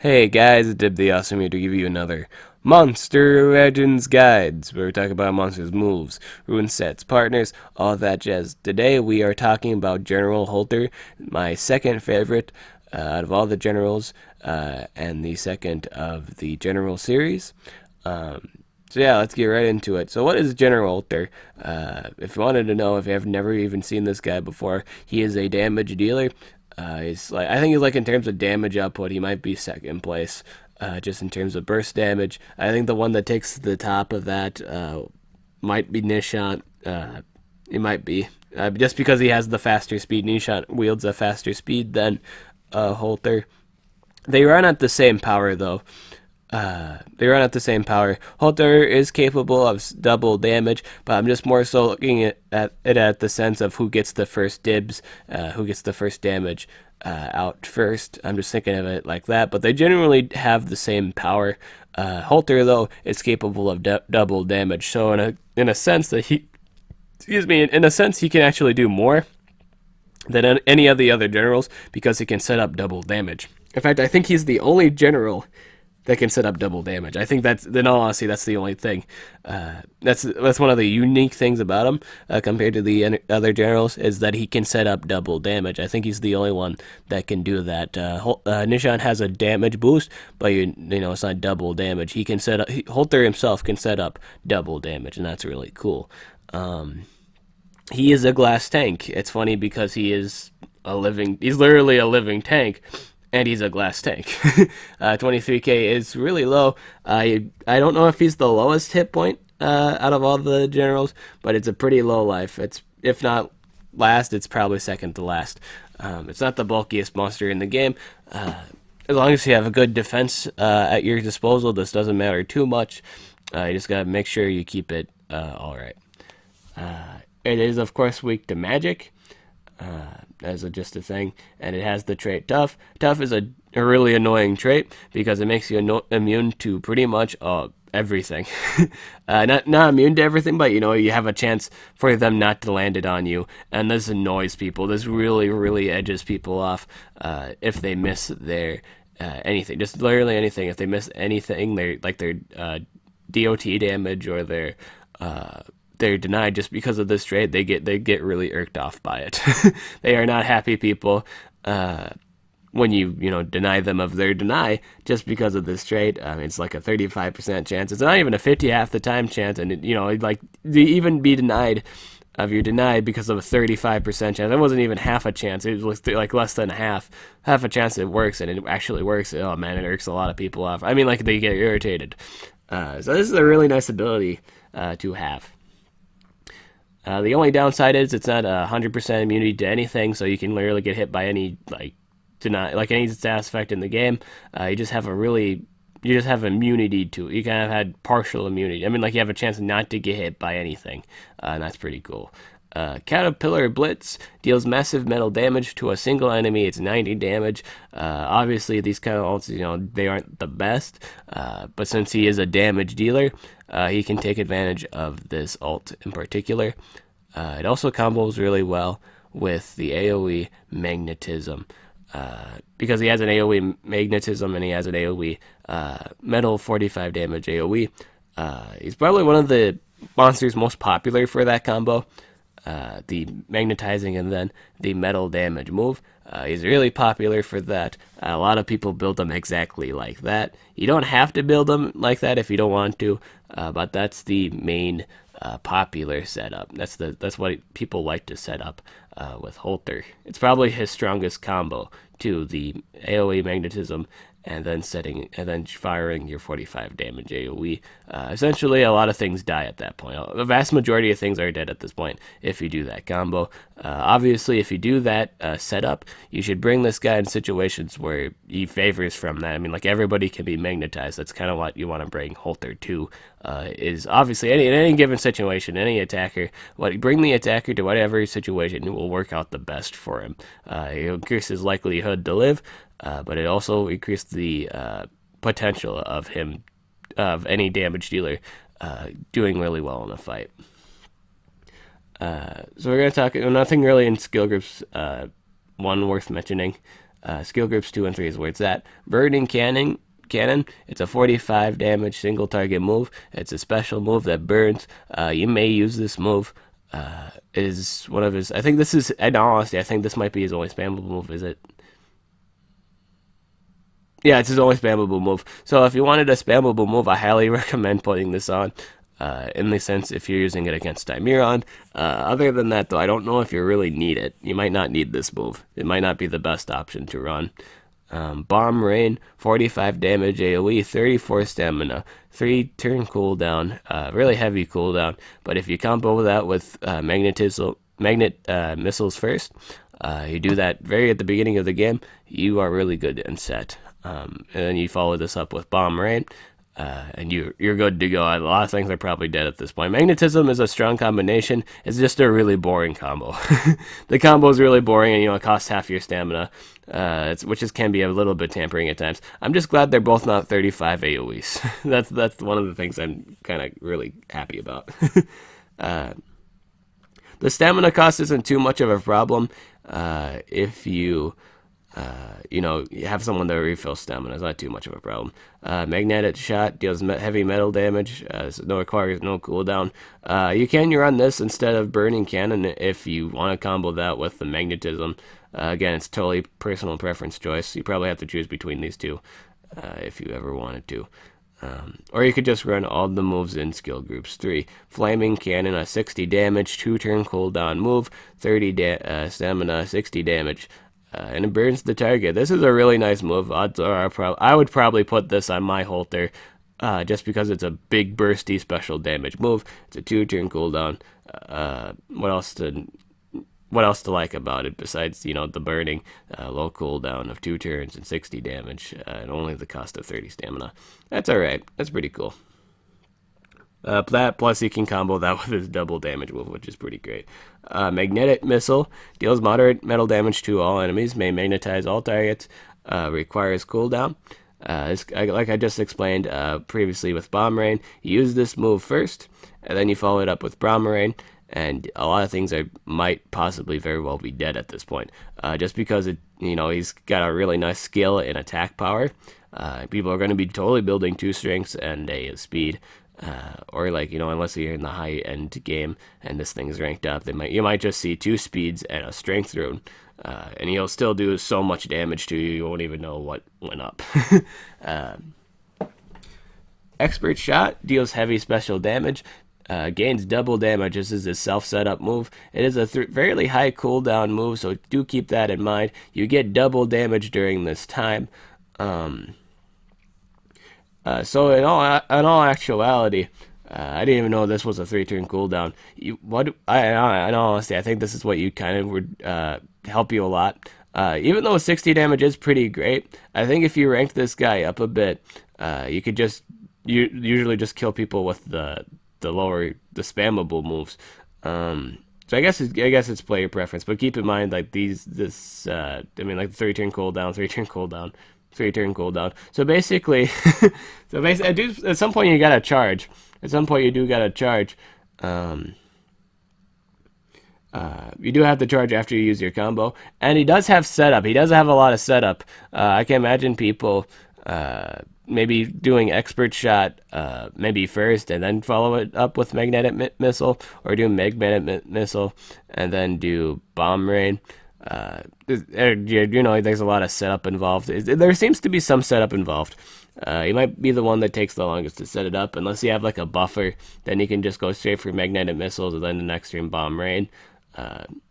Hey guys, Dib the Awesome here to give you another Monster Legends Guides, where we talk about monsters' moves, rune sets, partners, all that jazz. Today we are talking about General Holter, my second favorite out of all the generals, and the second of the general series. So yeah, let's get right into it. So what is General Holter? If you wanted to know, if you have never even seen this guy before, he is a damage dealer. He's like I think he's like in terms of damage output, he might be second place. Just in terms of burst damage, I think the one that takes the top of that might be Nishant. It might be just because he has the faster speed. Nishant wields a faster speed than Holter. They run at the same power though. They run at the same power. Holter is capable of double damage, but I'm just more so looking at it at the sense of who gets the first dibs, who gets the first damage out first. I'm just thinking of it like that, but they generally have the same power. Holter though is capable of double damage, so in a sense that he, excuse me, in a sense he can actually do more than any of the other generals because he can set up double damage. In fact, I think he's the only general that can set up double damage. I think that's, in all honesty, that's the only thing. That's one of the unique things about him compared to the other generals is that he can set up double damage. I think he's the only one that can do that. Nishan has a damage boost, but you know it's not double damage. He can set up. Holter himself can set up double damage, and that's really cool. He is a glass tank. It's funny because he's literally a living tank, and he's a glass tank. 23k is really low. I don't know if he's the lowest hit point out of all the generals, but it's a pretty low life. It's, if not last, it's probably second to last. It's not the bulkiest monster in the game. As long as you have a good defense at your disposal, this doesn't matter too much. You just gotta make sure you keep it all right. It is, of course, weak to magic, as just a thing, and it has the trait tough. Tough is a really annoying trait because it makes you immune to pretty much everything. Not immune to everything, but you know you have a chance for them not to land it on you, and this annoys people. This really edges people off if they miss their anything, just literally anything. If they miss anything, their DOT damage or their they're denied just because of this trait. They get really irked off by it. They are not happy people when you deny them of their deny just because of this trait. It's like a 35% chance. It's not even a 50 half the time chance, and like to even be denied of your denied because of a 35% chance. That wasn't even half a chance. It was like less than half a chance it works, and it actually works. Oh man, it irks a lot of people off. I mean, like they get irritated. So this is a really nice ability to have. The only downside is it's not 100% immunity to anything, so you can literally get hit by any any status effect in the game. You just have immunity to it. You kind of had partial immunity. I mean, like you have a chance not to get hit by anything, and that's pretty cool. Caterpillar Blitz deals massive metal damage to a single enemy. It's 90 damage. Obviously, these kind of ults, they aren't the best, but since he is a damage dealer, he can take advantage of this ult in particular. It also combos really well with the AoE Magnetism. Because he has an AoE Magnetism and he has an AoE Metal 45 damage AoE. He's probably one of the monsters most popular for that combo. The magnetizing and then the metal damage move. He's really popular for that. A lot of people build them exactly like that. You don't have to build them like that if you don't want to, but that's the main popular setup. That's what people like to set up with Holter. It's probably his strongest combo to the AoE magnetism and then firing your 45 damage AoE. Essentially, a lot of things die at that point. The vast majority of things are dead at this point if you do that combo. Obviously, if you do that setup, you should bring this guy in situations where he favors from that. I mean, like everybody can be magnetized. That's kind of what you want to bring Holter to. Is obviously in any given situation, any attacker, bring the attacker to whatever situation will work out the best for him. It increases likelihood to live, but it also increased the potential of any damage dealer doing really well in a fight. So we're going to talk nothing really in skill groups. One worth mentioning Skill groups 2 and 3 is where it's at. Burning Cannon. It's a 45 damage single target move. It's a special move that burns. You may use this move. Is one of his. I think this is. In all honesty, I think this might be his only spammable move. Is it? Yeah, it's his only spammable move. So if you wanted a spammable move, I highly recommend putting this on. In the sense, if you're using it against Dimiron. Other than that, though, I don't know if you really need it. You might not need this move. It might not be the best option to run. Bomb Rain, 45 damage AoE, 34 stamina, 3 turn cooldown, really heavy cooldown. But if you combo that with magnet missiles first, you do that very at the beginning of the game, you are really good and set. And then you follow this up with Bomb Rain, and you're good to go. A lot of things are probably dead at this point. Magnetism is a strong combination. It's just a really boring combo. The combo is really boring, and it costs half your stamina, which can be a little bit tampering at times. I'm just glad they're both not 35 AOE's. That's one of the things I'm kind of really happy about. The stamina cost isn't too much of a problem if you you have someone that refills stamina. It's not too much of a problem. Magnetic Shot deals heavy metal damage, so requires no cooldown. You can run this instead of Burning Cannon if you want to combo that with the Magnetism. Again, it's totally personal preference choice. You probably have to choose between these two if you ever wanted to. Or you could just run all the moves in skill groups 3. Flaming Cannon, a 60 damage, 2 turn cooldown move, 30 stamina, 60 damage. And it burns the target. This is a really nice move. I would probably put this on my Holter, just because it's a big bursty special damage move. It's a 2-turn cooldown. What else to like about it besides the burning, low cooldown of 2 turns and 60 damage, and only the cost of 30 stamina. That's all right. That's pretty cool. That plus you can combo that with his double damage move, which is pretty great. Magnetic Missile deals moderate metal damage to all enemies, may magnetize all targets, requires cooldown. Like I just explained previously with Bomb Rain, you use this move first, and then you follow it up with Bomb Rain, and a lot of things might possibly very well be dead at this point. Just because he's got a really nice skill in attack power. People are going to be totally building 2 strengths and a speed. Or unless you're in the high end game and this thing's ranked up, you might just see 2 speeds and a strength rune, and he'll still do so much damage to you won't even know what went up. Expert Shot deals heavy special damage, gains double damage. This is a self setup move. It is a fairly high cooldown move, so do keep that in mind. You get double damage during this time. So in all actuality, I didn't even know this was a 3-turn cooldown. In all honesty, I think this is what you kind of would help you a lot. Even though 60 damage is pretty great, I think if you ranked this guy up a bit, you could usually just kill people with the spammable moves. So I guess it's player preference, but keep in mind like the 3-turn cooldown, 3-turn cooldown. 3-turn cooldown. So basically, at some point you gotta charge. At some point you do gotta charge. You do have to charge after you use your combo, and he does have setup. He does have a lot of setup. I can imagine people maybe doing Expert Shot maybe first, and then follow it up with Magnetic Missile, or do Magnetic Missile and then do Bomb Rain. There's a lot of setup involved. There seems to be some setup involved. You might be the one that takes the longest to set it up, unless you have like a buffer. Then you can just go straight for Magnetic Missiles and then the next turn Bomb Rain.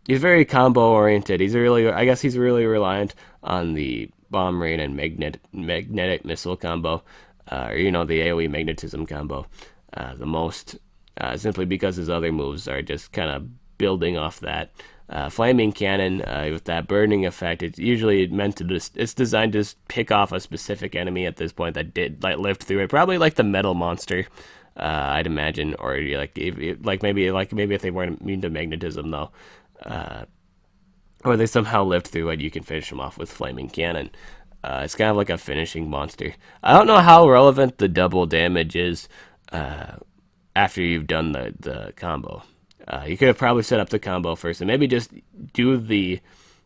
He's very combo oriented. He's really reliant on the Bomb Rain and Magnetic Missile combo, or the AoE Magnetism combo, the most, simply because his other moves are just kind of building off that. Flaming Cannon with that burning effect, it's usually meant to it's designed to just pick off a specific enemy at this point that did lived through it. Probably like the metal monster, I'd imagine, or maybe if they weren't immune to magnetism though, or they somehow lived through it, you can finish them off with Flaming Cannon. It's kind of like a finishing monster. I don't know how relevant the double damage is after you've done the combo. You could have probably set up the combo first and maybe just do the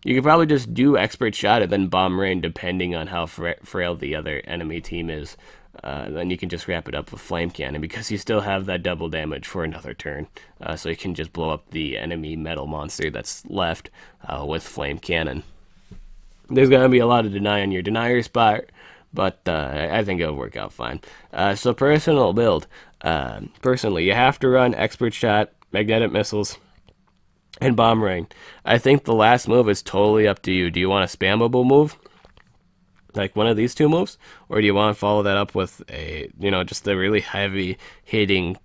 You could probably just do expert shot and then bomb rain, depending on how frail the other enemy team is. Then you can just wrap it up with flame cannon because you still have that double damage for another turn. So you can just blow up the enemy metal monster that's left with flame cannon. There's going to be a lot of deny on your denier spot, but I think it'll work out fine. So personal build. Personally, you have to run expert shot, magnetic missiles, and bomb rain. I think the last move is totally up to you. Do you want a spammable move, like one of these two moves, or do you want to follow that up with a, just a really heavy hitting,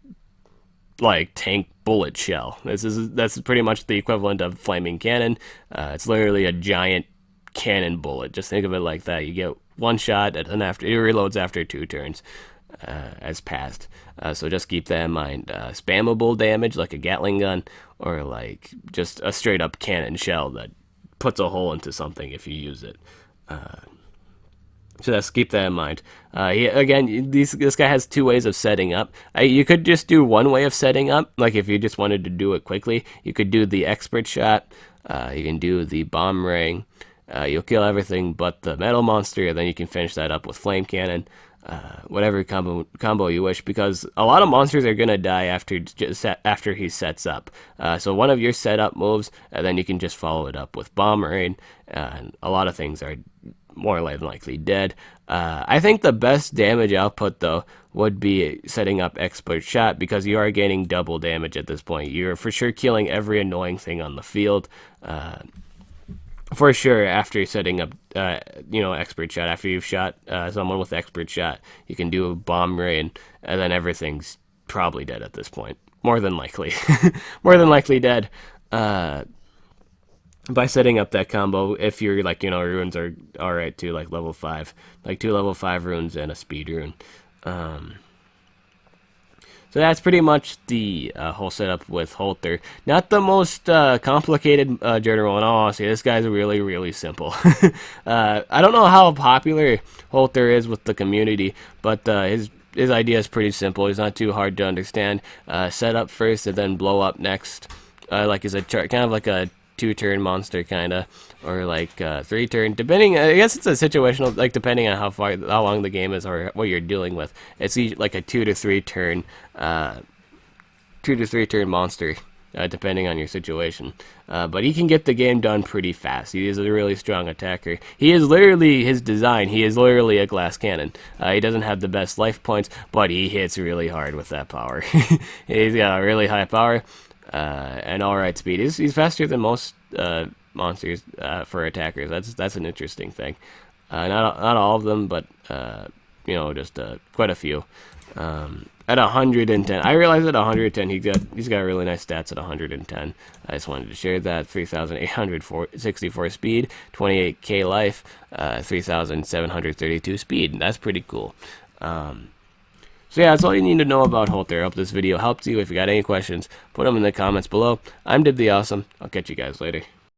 like tank bullet shell? That's pretty much the equivalent of flaming cannon. It's literally a giant cannon bullet. Just think of it like that. You get one shot, and then it reloads after 2 turns as passed. So just keep that in mind. Spammable damage like a Gatling gun, or like just a straight up cannon shell that puts a hole into something if you use it. So just keep that in mind. This guy has 2 ways of setting up. You could just do one way of setting up, like if you just wanted to do it quickly. You could do the expert shot. You can do the bomb ring. You'll kill everything but the metal monster, and then you can finish that up with flame cannon. Whatever combo you wish, because a lot of monsters are gonna die after he sets up. So one of your setup moves, and then you can just follow it up with bomb rain, and a lot of things are more than likely dead. I think the best damage output though would be setting up expert shot, because you are gaining double damage at this point. You're for sure killing every annoying thing on the field. For sure, after setting up, expert shot, after you've shot someone with expert shot, you can do a bomb rain, and then everything's probably dead at this point. More than likely. More than likely dead. By setting up that combo, if you're like, runes are alright too, like level 5. Like 2 level 5 runes and a speed rune. So that's pretty much the whole setup with Holter. Not the most complicated general in all honesty. This guy's really, really simple. I don't know how popular Holter is with the community, but his idea is pretty simple. He's not too hard to understand. Set up first and then blow up next. Like is a kind of like a 2-turn monster kinda, or like 3-turn, depending. I guess it's a situational, like depending on how long the game is or what you're dealing with. It's like a 2 to 3 turn, 2 to 3 turn monster, depending on your situation. But he can get the game done pretty fast. He is a really strong attacker. He is literally, his design, he is literally a glass cannon. He doesn't have the best life points, but he hits really hard with that power. He's got a really high power. And alright speed. He's faster than most monsters for attackers. That's an interesting thing. Not all of them, but just quite a few. At 110, I realized at 110 he's got really nice stats at 110. I just wanted to share that. 3,864 speed, 28k life, 3,732 speed. That's pretty cool. So yeah, that's all you need to know about Holter. I hope this video helped you. If you got any questions, put them in the comments below. I'm Dib the Awesome. I'll catch you guys later.